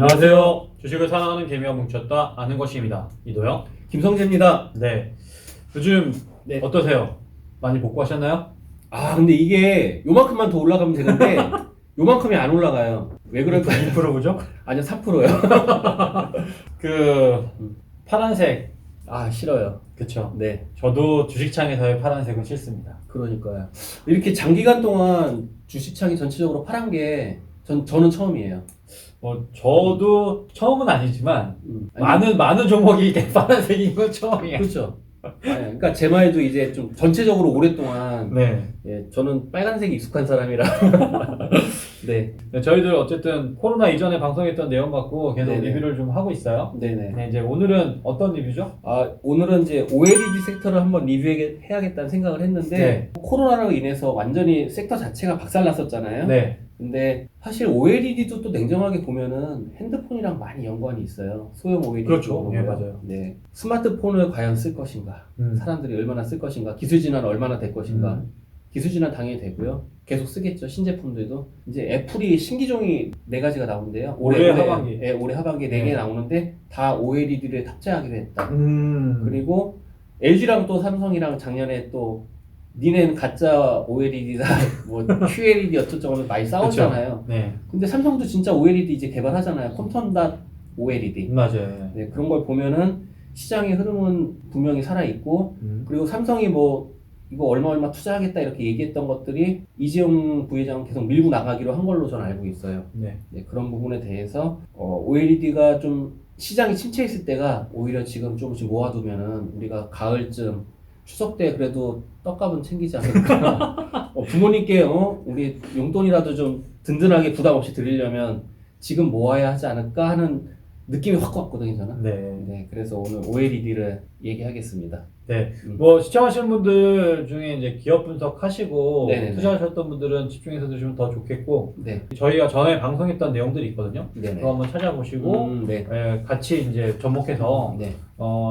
안녕하세요. 주식을 사랑하는 개미와 뭉쳤다 아는 것입니다. 이도영. 김성재입니다. 네. 요즘 네. 어떠세요? 많이 복구하셨나요? 근데 이게 요만큼만 더 올라가면 되는데 요만큼이 안 올라가요. 왜 그럴까요? 2% 보죠? 아니요, 4%요. 그 파란색. 싫어요. 그쵸. 네, 저도 주식창에서의 파란색은 싫습니다. 그러니까요. 이렇게 장기간 동안 주식창이 전체적으로 파란 게 저는 처음이에요. 저도 처음은 아니지만 아니, 많은 종목이 이렇게 파란색인 건 처음이에요. 그렇죠. 그러니까 제 말도 이제 좀 전체적으로 오랫동안 네. 저는 빨간색이 익숙한 사람이라. 네, 네, 저희들 어쨌든 코로나 이전에 방송했던 내용 갖고 계속 네네. 리뷰를 좀 하고 있어요. 네네. 네, 이제 오늘은 어떤 리뷰죠? 오늘은 이제 OLED 섹터를 한번 리뷰해야겠다는 생각을 했는데, 네. 코로나로 인해서 완전히 섹터 자체가 박살났었잖아요. 네. 근데 사실 OLED도 또 냉정하게 보면은 핸드폰이랑 많이 연관이 있어요. 소형 OLED. 그렇죠. 예, 맞아요. 네. 스마트폰을 과연 쓸 것인가? 사람들이 얼마나 쓸 것인가? 기술 진화는 얼마나 될 것인가? 기술 진화 당연히 되고요. 계속 쓰겠죠. 신제품들도. 이제 애플이 신기종이 4가지가 나오는데요. 올해 하반기. 네, 올해 하반기에 4개 네. 나오는데 다 OLED를 탑재하기로 했다. 그리고 그리고 LG랑 또 삼성이랑 작년에 또 니네는 가짜 OLED다, 뭐 QLED 어쩌고저쩌고 많이 싸웠잖아요. 네. 근데 삼성도 진짜 OLED 이제 개발하잖아요. 콘텀닷 OLED. 맞아요. 네, 그런 걸 보면은 시장의 흐름은 분명히 살아있고, 그리고 삼성이 뭐 이거 얼마 투자하겠다 이렇게 얘기했던 것들이 이재용 부회장 계속 밀고 나가기로 한 걸로 저는 알고 있어요. 네. 네, 그런 부분에 대해서 OLED가 좀 시장이 침체했을 때가 오히려 지금 조금씩 모아두면은 우리가 가을쯤 추석 때 그래도 떡값은 챙기지 않을까. 부모님께 우리 용돈이라도 좀 든든하게 부담 없이 드리려면 지금 모아야 하지 않을까 하는 느낌이 확 왔거든요, 저는. 네. 네, 그래서 오늘 OLED를 얘기하겠습니다. 네. 음. 뭐 시청하시는 분들 중에 이제 기업 분석하시고 네네네. 투자하셨던 분들은 집중해서 드시면 더 좋겠고, 네, 저희가 전에 방송했던 내용들이 있거든요. 네네. 그거 한번 찾아보시고 네, 같이 이제 접목해서 네,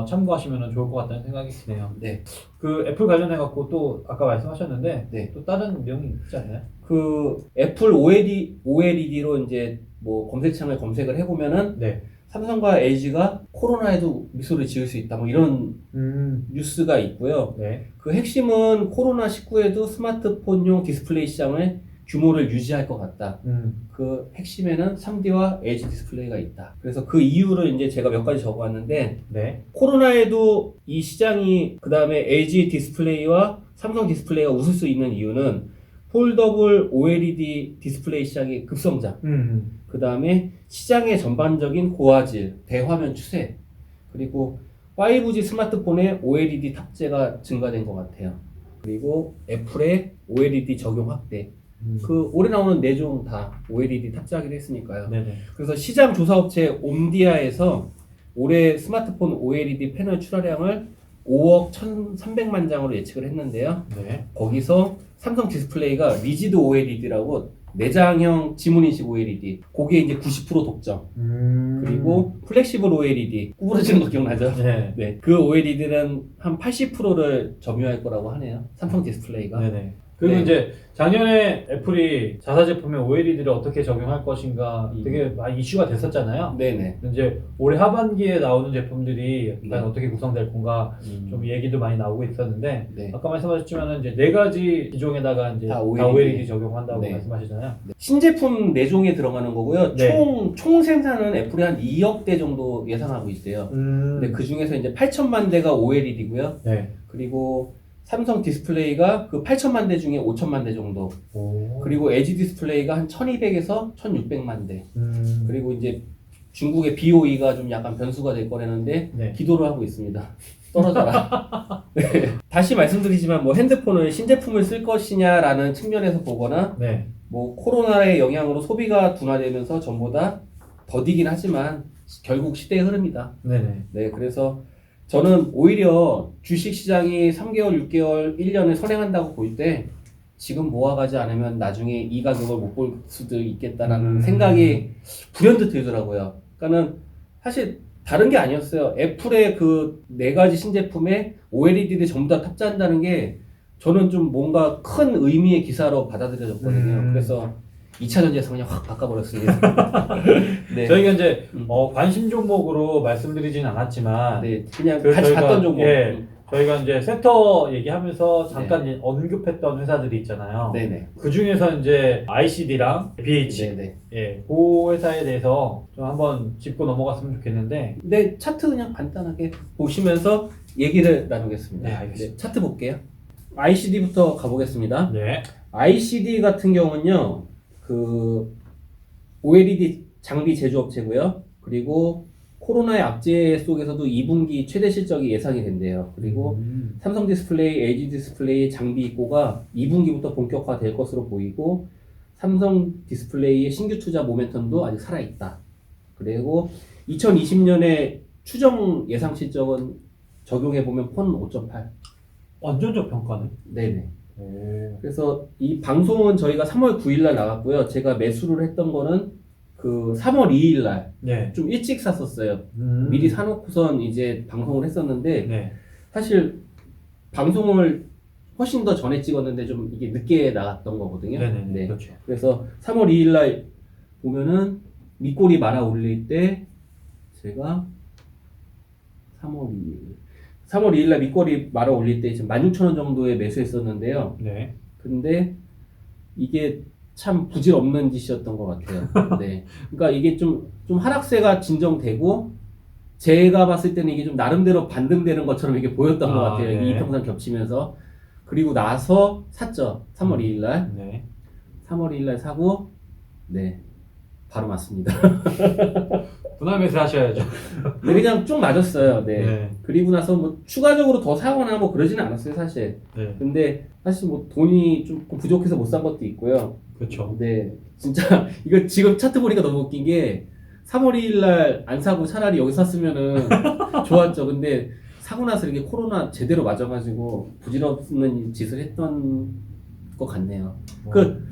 참고하시면 좋을 것 같다는 생각이 드네요. 네. 그 애플 관련해 갖고 또 아까 말씀하셨는데 네. 또 다른 내용이 있지 않나요? 그 애플 OLED로 이제 뭐 검색창을 검색을 해보면은 네. 삼성과 LG가 코로나에도 미소를 지을 수 있다, 뭐 이런 뉴스가 있고요. 네. 그 핵심은 코로나19에도 스마트폰용 디스플레이 시장의 규모를 유지할 것 같다. 그 핵심에는 3D와 LG 디스플레이가 있다. 그래서 그 이유를 이제 제가 몇 가지 적어왔는데, 네. 코로나에도 이 시장이 그 다음에 LG 디스플레이와 삼성 디스플레이가 웃을 수 있는 이유는 폴더블 OLED 디스플레이 시장의 급성장, 그 다음에 시장의 전반적인 고화질, 대화면 추세, 그리고 5G 스마트폰에 OLED 탑재가 증가된 것 같아요. 그리고 애플의 OLED 적용 확대. 그 올해 나오는 4종 다 OLED 탑재하기로 했으니까요. 네네. 그래서 시장 조사업체 옴디아에서 올해 스마트폰 OLED 패널 출하량을 5억 1,300만 장으로 예측을 했는데요. 네. 거기서 삼성 디스플레이가 리지드 OLED라고 내장형 지문인식 OLED, 그게 이제 90% 독점. 그리고 플렉시블 OLED, 구부러지는 거 기억나죠? 네. 네, 그 OLED는 한 80%를 점유할 거라고 하네요. 삼성 디스플레이가. 네네. 그리고 네. 이제 작년에 애플이 자사 제품에 OLED를 어떻게 적용할 것인가 되게 많이 이슈가 됐었잖아요. 네네. 이제 올해 하반기에 나오는 제품들이 네. 과연 어떻게 구성될 건가 좀 얘기도 많이 나오고 있었는데 네. 아까 말씀하셨지만 이제 4가지 기종에다가 이제 다 다 OLED. OLED 적용한다고 네. 말씀하시잖아요. 신제품 4종에 들어가는 거고요. 네. 총 생산은 애플이 한 2억 대 정도 예상하고 있어요. 근데 그 중에서 이제 8천만 대가 OLED고요. 네. 그리고 삼성 디스플레이가 그 8천만 대 중에 5천만 대 정도. 오. 그리고 LG 디스플레이가 한 1200에서 1600만 대. 음. 그리고 이제 중국의 BOE가 좀 약간 변수가 될 거라는데 네. 기도를 하고 있습니다. 떨어져라. 네. 다시 말씀드리지만 뭐 핸드폰을 신제품을 쓸 것이냐라는 측면에서 보거나 네. 뭐 코로나의 영향으로 소비가 둔화되면서 전보다 더디긴 하지만 결국 시대의 흐름이다. 네네. 네, 그래서 저는 오히려 주식 시장이 3개월, 6개월, 1년을 선행한다고 볼 때 지금 모아가지 않으면 나중에 이 가격을 못 볼 수도 있겠다라는 생각이 불현듯 들더라고요. 그러니까는 사실 다른 게 아니었어요. 애플의 그 4가지 신제품에 OLED를 전부 다 탑재한다는 게 저는 좀 뭔가 큰 의미의 기사로 받아들여졌거든요. 그래서 2차 전지에서 그냥 확 바꿔버렸습니다. 네. 저희가 이제 음. 관심 종목으로 말씀드리진 않았지만 네, 그냥 그 같이 저희가- 갔던 종목. 예. 저희가 이제 섹터 얘기하면서 잠깐 언급했던 회사들이 있잖아요. 네네. 그 중에서 이제 ICD랑 BH, 네네. 예, 그 회사에 대해서 좀 한번 짚고 넘어갔으면 좋겠는데, 네, 차트 그냥 간단하게 보시면서 얘기를 나누겠습니다. 네, 알겠습니다. 차트 볼게요. ICD부터 가보겠습니다. 네, ICD 같은 경우는요, 그 OLED 장비 제조업체고요. 그리고 코로나의 악재 속에서도 2분기 최대 실적이 예상이 된대요. 그리고 삼성 디스플레이, LG 디스플레이 장비 입고가 2분기부터 본격화될 것으로 보이고 삼성 디스플레이의 신규 투자 모멘텀도 아직 살아있다. 그리고 2020년에 추정 예상 실적은 적용해보면 폰 5.8. 완전 저평가네. 네네. 오. 그래서 이 방송은 저희가 3월 9일날 나갔고요. 제가 매수를 했던 거는 그 3월 2일날 네. 좀 일찍 샀었어요. 미리 사놓고선 이제 방송을 했었는데 네. 사실 방송을 훨씬 더 전에 찍었는데 좀 이게 늦게 나갔던 거거든요. 네네. 네. 그렇죠. 그래서 3월 2일날 보면은 밑꼬리 말아 올릴 때 제가 3월 2일날 밑꼬리 말아 올릴 때 지금 16,000원 정도에 매수했었는데요. 네. 근데 이게 참 부질없는 짓이었던 것 같아요. 네. 그러니까 이게 좀 하락세가 진정되고 제가 봤을 때는 이게 좀 나름대로 반등되는 것처럼 이게 보였던 것 같아요. 네. 이 이평선 겹치면서. 그리고 나서 샀죠. 3월 2일 날. 네. 3월 2일 날 사고 네. 바로 맞습니다. 분할 매수 하셔야죠. 네, 그냥 쭉 맞았어요. 네. 네. 그리고 나서 뭐 추가적으로 더 사거나 뭐 그러지는 않았어요, 사실. 네. 근데 사실 뭐 돈이 좀 부족해서 못 산 것도 있고요. 그렇죠. 네, 진짜 이거 지금 차트 보니까 너무 웃긴 게 3월 2일 날 안 사고 차라리 여기 샀으면은 좋았죠. 근데 사고 나서 이렇게 코로나 제대로 맞아가지고 부질없는 짓을 했던 것 같네요. 그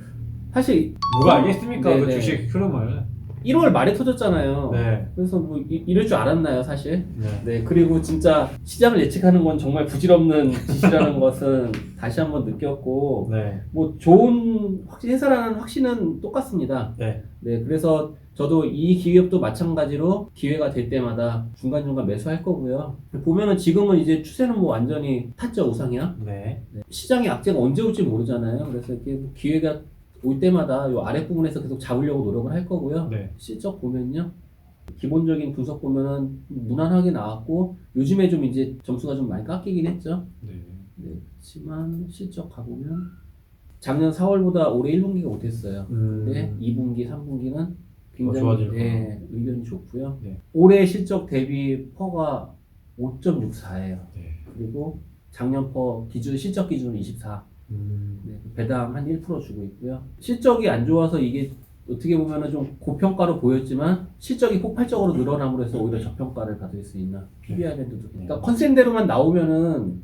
사실 누가 알겠습니까? 그 네네. 주식 흐름을. 1월 말에 터졌잖아요. 네. 그래서 뭐 이럴 줄 알았나요, 사실? 네. 네, 그리고 진짜 시장을 예측하는 건 정말 부질없는 짓이라는 것은 다시 한번 느꼈고, 네. 뭐 좋은 회사라는 확신은 똑같습니다. 네. 네, 그래서 저도 이 기업도 마찬가지로 기회가 될 때마다 중간중간 매수할 거고요. 보면은 지금은 이제 추세는 뭐 완전히 탔죠, 우상향. 네. 네. 시장의 악재가 언제 올지 모르잖아요. 그래서 이렇게 기회가 올 때마다 요 아랫부분에서 계속 잡으려고 노력을 할 거고요. 네. 실적 보면요. 기본적인 분석 보면은 무난하게 나왔고 요즘에 좀 이제 점수가 좀 많이 깎이긴 했죠. 네. 네, 그렇지만 실적 가보면 작년 4월보다 올해 1분기가 못했어요. 근데 2분기, 3분기는 굉장히 좋아질 네, 의견이 좋고요. 네. 올해 실적 대비 퍼가 5.64예요. 네. 그리고 작년 퍼 기준 실적 기준은 24. 네, 배당 한 1% 주고 있고요. 실적이 안 좋아서 이게 어떻게 보면은 좀 고평가로 보였지만 실적이 폭발적으로 늘어남으로 해서 오히려 저평가를 받을 수 있는 PBR 밴드도. 그러니까 컨센대로만 나오면은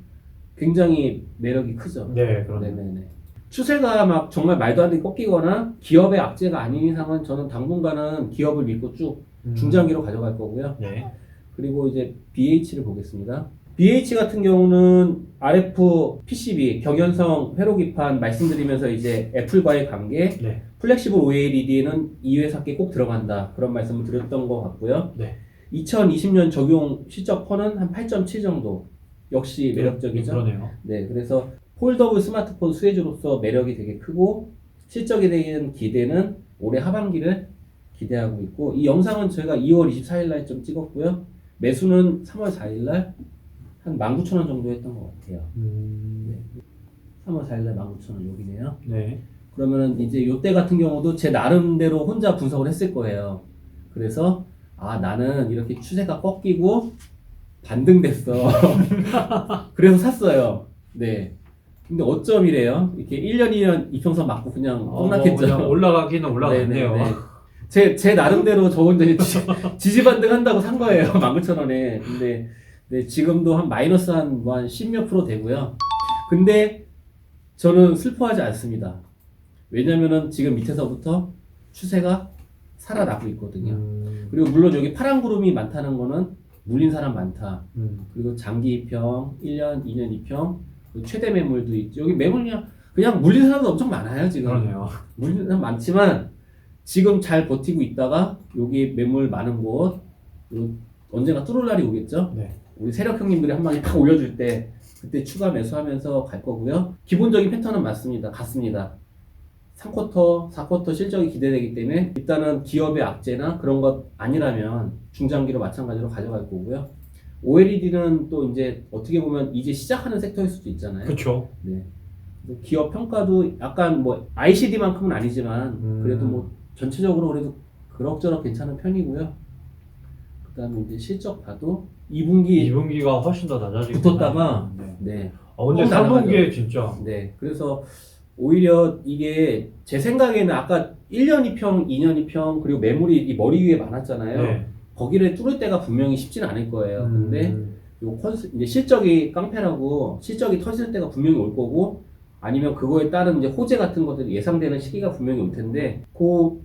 굉장히 매력이 크죠. 네, 그러네요. 네네네. 추세가 막 정말 말도 안 되게 꺾이거나 기업의 악재가 아닌 이상은 저는 당분간은 기업을 믿고 쭉 중장기로 가져갈 거고요. 네. 그리고 이제 BH를 보겠습니다. BH 같은 경우는 RF PCB 경연성 회로 기판 말씀드리면서 이제 애플과의 관계, 네. 플렉시블 OLED는 이 회사께 꼭 들어간다 그런 말씀을 드렸던 것 같고요. 네. 2020년 적용 실적 퍼는 한 8.7 정도 역시 매력적이죠. 그러네요. 네, 그래서 폴더블 스마트폰 수혜주로서 매력이 되게 크고 실적에 대한 기대는 올해 하반기를 기대하고 있고 이 영상은 저희가 2월 24일 날 좀 찍었고요. 매수는 3월 4일 날 한 19,000원 정도 했던 것 같아요. 네. 3월 4일 날 19,000원 여기네요. 네. 그러면은 이제 요때 같은 경우도 제 나름대로 혼자 분석을 했을 거예요. 그래서 아 나는 이렇게 추세가 꺾이고 반등됐어. 그래서 샀어요. 네. 근데 어쩜이래요? 이렇게 1년 2년 이평선 맞고 그냥 뻥났겠죠. 그냥 올라가기는 올라갔네요. 네네네. 제 나름대로 저 혼자 지지반등 한다고 산 거예요. 19,000원에. 근데 네, 지금도 한 마이너스 한 10몇 프로 되고요. 근데 저는 슬퍼하지 않습니다. 왜냐면은 지금 밑에서부터 추세가 살아나고 있거든요. 그리고 물론 여기 파란 구름이 많다는 거는 물린 사람 많다. 그리고 장기 입평, 1년, 2년 입평, 최대 매물도 있죠. 여기 매물 그냥 물린 사람도 엄청 많아요, 지금. 그러네요. 물린 사람 많지만 지금 잘 버티고 있다가 여기 매물 많은 곳 언젠가 뚫을 날이 오겠죠. 네. 우리 세력 형님들이 한 방에 팍 올려줄 때 그때 추가 매수하면서 갈 거고요. 기본적인 패턴은 같습니다. 3쿼터, 4쿼터 실적이 기대되기 때문에 일단은 기업의 악재나 그런 것 아니라면 중장기로 마찬가지로 가져갈 거고요. OLED는 또 이제 어떻게 보면 이제 시작하는 섹터일 수도 있잖아요. 그렇죠. 네. 기업 평가도 약간 뭐 ICD만큼은 아니지만 그래도 뭐 전체적으로 그래도 그럭저럭 괜찮은 편이고요. 그다음에 이제 실적 봐도 2분기가 훨씬 더 낮아지고 붙었다가 네. 네. 근데 3분기에 진짜 네. 그래서 오히려 이게 제 생각에는 아까 1년 2평, 2년 2평 그리고 매물이 이 머리 위에 많았잖아요. 네. 거기를 뚫을 때가 분명히 쉽지는 않을 거예요. 근데 이제 실적이 깡패라고 실적이 터질 때가 분명히 올 거고 아니면 그거에 따른 이제 호재 같은 것들이 예상되는 시기가 분명히 올 텐데 그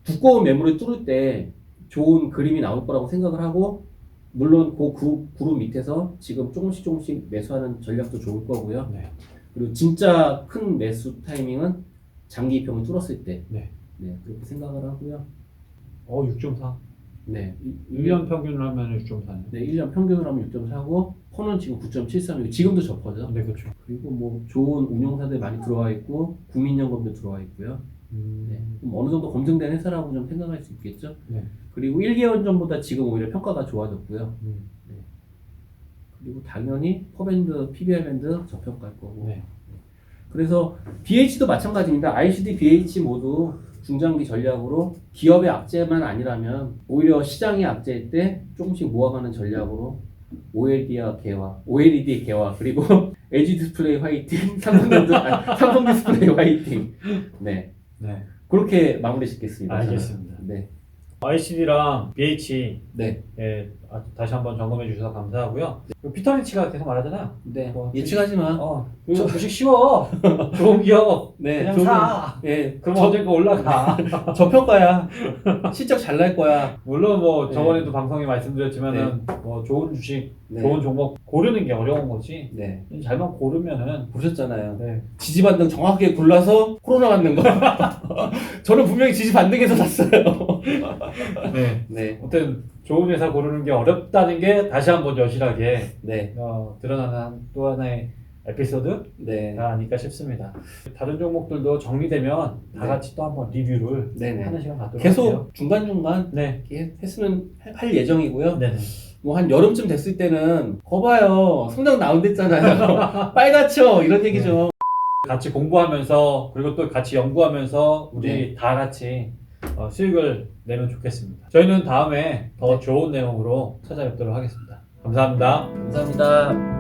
두꺼운 매물을 뚫을 때 좋은 그림이 나올 거라고 생각을 하고 물론 그 그룹 밑에서 지금 조금씩 매수하는 전략도 좋을 거고요. 네. 그리고 진짜 큰 매수 타이밍은 장기 이평을 뚫었을 때. 네. 네, 그렇게 생각을 하고요. 6.4. 네. 1년 평균을 하면 6.4. 네, 1년 평균으로 하면 6.4고 퍼는 지금 9.73이고 지금도 저 퍼죠. 네, 그렇죠. 그리고 뭐 좋은 운용사들 많이 들어와 있고 국민연금도 들어와 있고요. 네. 그럼 어느 정도 검증된 회사라고 좀 생각할 수 있겠죠. 네. 그리고 1개월 전보다 지금 오히려 평가가 좋아졌고요. 네. 그리고 당연히 퍼밴드, PBR 밴드 저평가할 거고. 네. 그래서 BH도 마찬가지입니다. ICD, BH 모두 중장기 전략으로 기업의 악재만 아니라면 오히려 시장의 악재일 때 조금씩 모아가는 전략으로 OLED 개화 그리고 LG 디스플레이 화이팅, 삼성 디스플레이 화이팅. 네. 네. 그렇게 마무리 짓겠습니다. 알겠습니다. 저는. 네. ICD랑 BH 네. 다시 한번 점검해 주셔서 감사하고요. 그리고 피터린치가 계속 말하잖아요. 네. 뭐, 예측하지 마. 저 주식 쉬워. 좋은 기업. 네. 그냥 좋은- 사. 예. 그럼 언젠가 올라가. 저평가야. 실적 잘 날 거야. 물론 뭐 네. 저번에도 방송에 말씀드렸지만은 뭐 좋은 주식, 네. 좋은 종목 고르는 게 어려운 거지. 네. 잘만 고르면은 보셨잖아요. 네. 지지 반등 정확하게 골라서 코로나 맞는 거. 저는 분명히 지지 반등해서 샀어요. 네. 네. 아무튼 좋은 회사 고르는 게 어렵다는 게 다시 한번 여실하게 네. 드러나는 또 하나의 에피소드가 네. 아닐까 싶습니다. 다른 종목들도 정리되면 다 네. 같이 또 한번 리뷰를 네네. 하는 시간 갖도록 할게요. 계속 중간중간 네. 이렇게 했으면 할 예정이고요. 네네. 뭐 한 여름쯤 됐을 때는 거봐요. 성적 나온댔잖아요. 빨갛죠? 이런 얘기죠. 같이 공부하면서 그리고 또 같이 연구하면서 우리 네. 다 같이 수익을 내면 좋겠습니다. 저희는 다음에 더 좋은 내용으로 찾아뵙도록 하겠습니다. 감사합니다. 감사합니다.